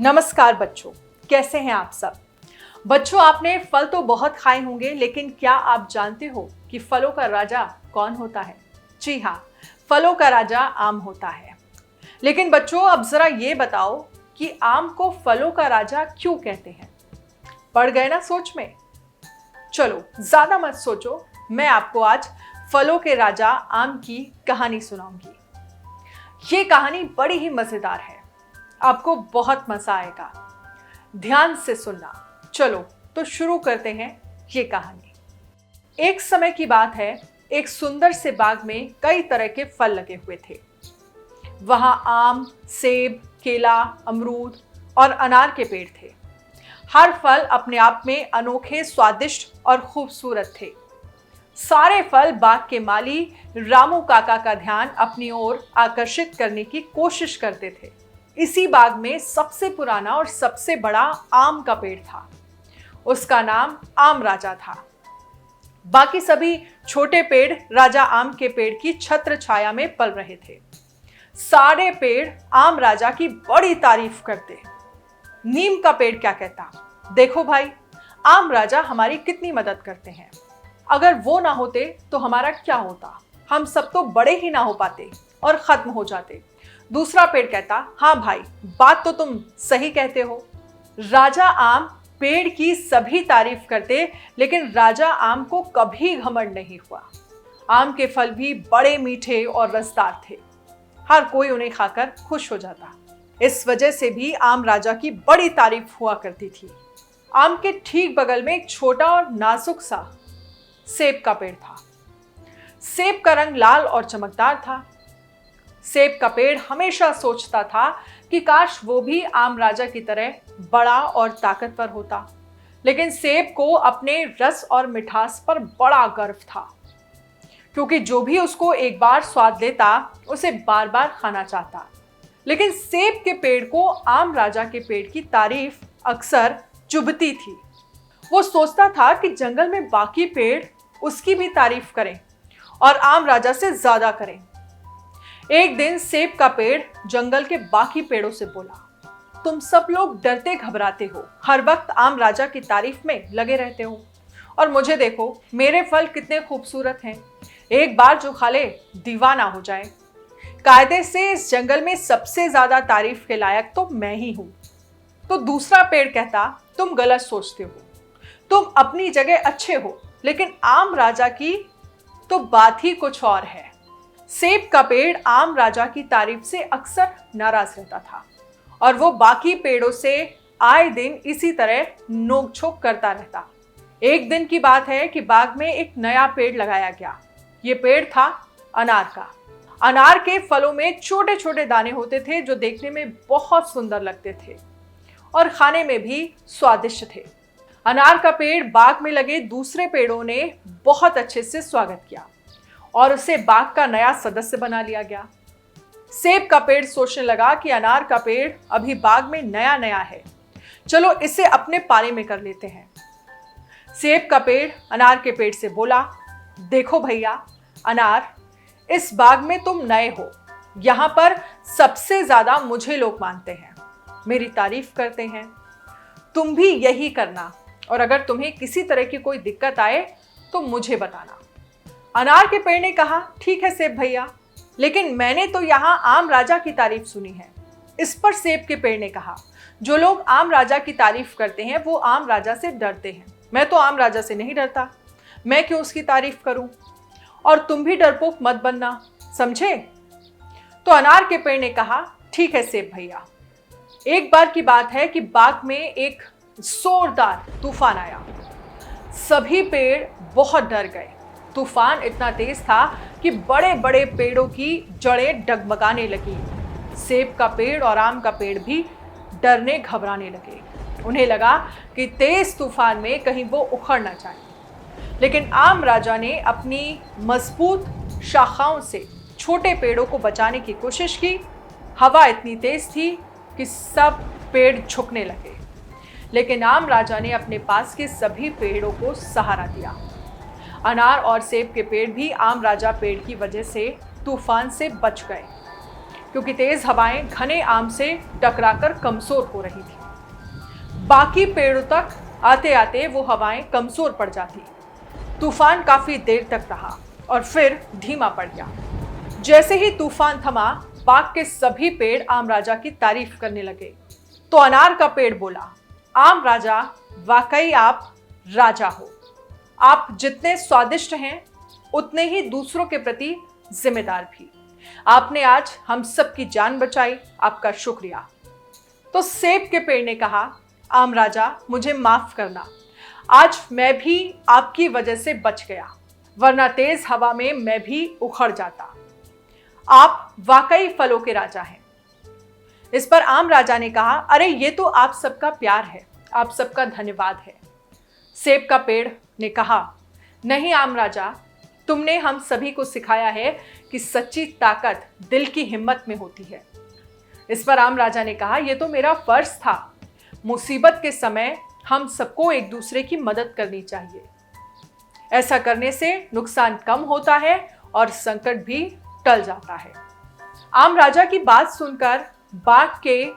नमस्कार बच्चों, कैसे हैं आप सब। बच्चों, आपने फल तो बहुत खाए होंगे, लेकिन क्या आप जानते हो कि फलों का राजा कौन होता है? जी हाँ, फलों का राजा आम होता है। लेकिन बच्चों, अब जरा ये बताओ कि आम को फलों का राजा क्यों कहते हैं? पड़ गए ना सोच में? चलो ज्यादा मत सोचो, मैं आपको आज फलों के राजा आम की कहानी सुनाऊंगी। ये कहानी बड़ी ही मजेदार है, आपको बहुत मजा आएगा। ध्यान से सुनना। चलो तो शुरू करते हैं ये कहानी। एक समय की बात है, एक सुंदर से बाग में कई तरह के फल लगे हुए थे। वहां आम, सेब, केला, अमरूद और अनार के पेड़ थे। हर फल अपने आप में अनोखे, स्वादिष्ट और खूबसूरत थे। सारे फल बाग के माली रामू काका का ध्यान अपनी ओर आकर्षित करने की कोशिश करते थे। इसी बाग में सबसे पुराना और सबसे बड़ा आम का पेड़ था। उसका नाम आम राजा था। बाकी सभी छोटे पेड़ राजा आम के पेड़ की छत्र छाया में पल रहे थे। सारे पेड़ आम राजा की बड़ी तारीफ करते। नीम का पेड़ क्या कहता, देखो भाई, आम राजा हमारी कितनी मदद करते हैं। अगर वो ना होते तो हमारा क्या होता, हम सब तो बड़े ही ना हो पाते और खत्म हो जाते। दूसरा पेड़ कहता, हाँ भाई, बात तो तुम सही कहते हो। राजा आम पेड़ की सभी तारीफ करते, लेकिन राजा आम को कभी घमंड नहीं हुआ। आम के फल भी बड़े मीठे और रसदार थे। हर कोई उन्हें खाकर खुश हो जाता। इस वजह से भी आम राजा की बड़ी तारीफ हुआ करती थी। आम के ठीक बगल में एक छोटा और नाजुक सा सेब का पेड़ था। सेब का रंग लाल और चमकदार था। सेब का पेड़ हमेशा सोचता था कि काश वो भी आम राजा की तरह बड़ा और ताकतवर होता। लेकिन सेब को अपने रस और मिठास पर बड़ा गर्व था, क्योंकि जो भी उसको एक बार स्वाद लेता उसे बार बार खाना चाहता। लेकिन सेब के पेड़ को आम राजा के पेड़ की तारीफ अक्सर चुभती थी। वो सोचता था कि जंगल में बाकी पेड़ उसकी भी तारीफ करें और आम राजा से ज्यादा करें। एक दिन सेब का पेड़ जंगल के बाकी पेड़ों से बोला, तुम सब लोग डरते घबराते हो, हर वक्त आम राजा की तारीफ में लगे रहते हो, और मुझे देखो, मेरे फल कितने खूबसूरत हैं। एक बार जो खा ले दीवाना हो जाए। कायदे से इस जंगल में सबसे ज्यादा तारीफ के लायक तो मैं ही हूं। तो दूसरा पेड़ कहता, तुम गलत सोचते हो, तुम अपनी जगह अच्छे हो, लेकिन आम राजा की तो बात ही कुछ और है। सेब का पेड़ आम राजा की तारीफ से अक्सर नाराज रहता था और वो बाकी पेड़ों से आए दिन इसी तरह नोकझोंक करता रहता। एक दिन की बात है कि बाग में एक नया पेड़ लगाया गया। ये पेड़ था अनार का। अनार के फलों में छोटे छोटे दाने होते थे जो देखने में बहुत सुंदर लगते थे और खाने में भी स्वादिष्ट थे। अनार का पेड़ बाग में लगे दूसरे पेड़ों ने बहुत अच्छे से स्वागत किया और उसे बाग का नया सदस्य बना लिया गया। सेब का पेड़ सोचने लगा कि अनार का पेड़ अभी बाग में नया नया है, चलो इसे अपने पाले में कर लेते हैं। सेब का पेड़ अनार के पेड़ से बोला, देखो भैया अनार, इस बाग में तुम नए हो, यहाँ पर सबसे ज्यादा मुझे लोग मानते हैं, मेरी तारीफ करते हैं। तुम भी यही करना, और अगर तुम्हें किसी तरह की कोई दिक्कत आए तो मुझे बताना। अनार के पेड़ ने कहा, ठीक है सेब भैया, लेकिन मैंने तो यहाँ आम राजा की तारीफ सुनी है। इस पर सेब के पेड़ ने कहा, जो लोग आम राजा की तारीफ करते हैं वो आम राजा से डरते हैं। मैं तो आम राजा से नहीं डरता, मैं क्यों उसकी तारीफ करूं? और तुम भी डरपोक मत बनना, समझे? तो अनार के पेड़ ने कहा, ठीक है सेब भैया। एक बार की बात है कि बाग में एक जोरदार तूफान आया। सभी पेड़ बहुत डर गए। तूफान इतना तेज था कि बड़े बड़े पेड़ों की जड़ें डगमगाने लगी। सेब का पेड़ और आम का पेड़ भी डरने घबराने लगे। उन्हें लगा कि तेज तूफान में कहीं वो उखड़ ना जाए। लेकिन आम राजा ने अपनी मजबूत शाखाओं से छोटे पेड़ों को बचाने की कोशिश की। हवा इतनी तेज थी कि सब पेड़ झुकने लगे, लेकिन आम राजा ने अपने पास के सभी पेड़ों को सहारा दिया। अनार और सेब के पेड़ भी आम राजा पेड़ की वजह से तूफान से बच गए। क्योंकि तेज हवाएं घने आम से टकराकर कमजोर हो रही थी। बाकी पेड़ों तक आते आते वो हवाएं कमजोर पड़ जाती। तूफान काफी देर तक रहा और फिर धीमा पड़ गया। जैसे ही तूफान थमा, बाग के सभी पेड़ आम राजा की तारीफ करने लगे। तो अनार का पेड़ बोला, आम राजा, वाकई आप राजा हो। आप जितने स्वादिष्ट हैं उतने ही दूसरों के प्रति जिम्मेदार भी। आपने आज हम सब की जान बचाई, आपका शुक्रिया। तो सेब के पेड़ ने कहा, आम राजा, मुझे माफ करना, आज मैं भी आपकी वजह से बच गया, वरना तेज हवा में मैं भी उखड़ जाता। आप वाकई फलों के राजा हैं। इस पर आम राजा ने कहा, अरे ये तो आप सबका प्यार है, आप सबका धन्यवाद है। सेब का पेड़ ने कहा, नहीं आम राजा, तुमने हम सभी को सिखाया है कि सच्ची ताकत दिल की हिम्मत में होती है। इस पर आम राजा ने कहा, यह तो मेरा फर्ज था। मुसीबत के समय हम सबको एक दूसरे की मदद करनी चाहिए। ऐसा करने से नुकसान कम होता है और संकट भी टल जाता है। आम राजा की बात सुनकर बाग के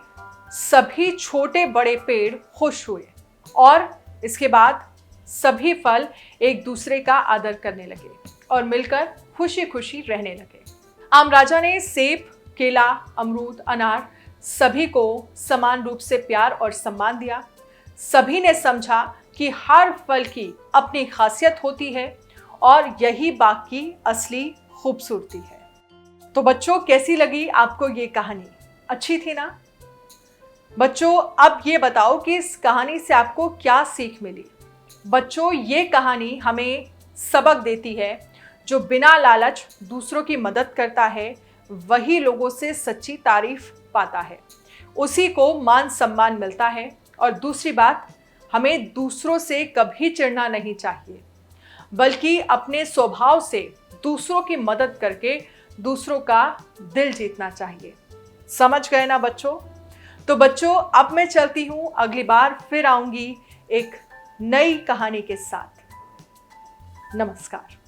सभी छोटे बड़े पेड़ खुश हुए और इसके बाद सभी फल एक दूसरे का आदर करने लगे और मिलकर खुशी खुशी रहने लगे। आम राजा ने सेब, केला, अमरूद, अनार सभी को समान रूप से प्यार और सम्मान दिया। सभी ने समझा कि हर फल की अपनी खासियत होती है और यही बाग की असली खूबसूरती है। तो बच्चों, कैसी लगी आपको ये कहानी? अच्छी थी ना? बच्चों, अब ये बताओ कि इस कहानी से आपको क्या सीख मिली? बच्चों, ये कहानी हमें सबक देती है, जो बिना लालच दूसरों की मदद करता है वही लोगों से सच्ची तारीफ पाता है, उसी को मान सम्मान मिलता है। और दूसरी बात, हमें दूसरों से कभी चिढ़ना नहीं चाहिए, बल्कि अपने स्वभाव से दूसरों की मदद करके दूसरों का दिल जीतना चाहिए। समझ गए ना बच्चों? तो बच्चों, अब मैं चलती हूँ, अगली बार फिर आऊंगी एक नई कहानी के साथ। नमस्कार।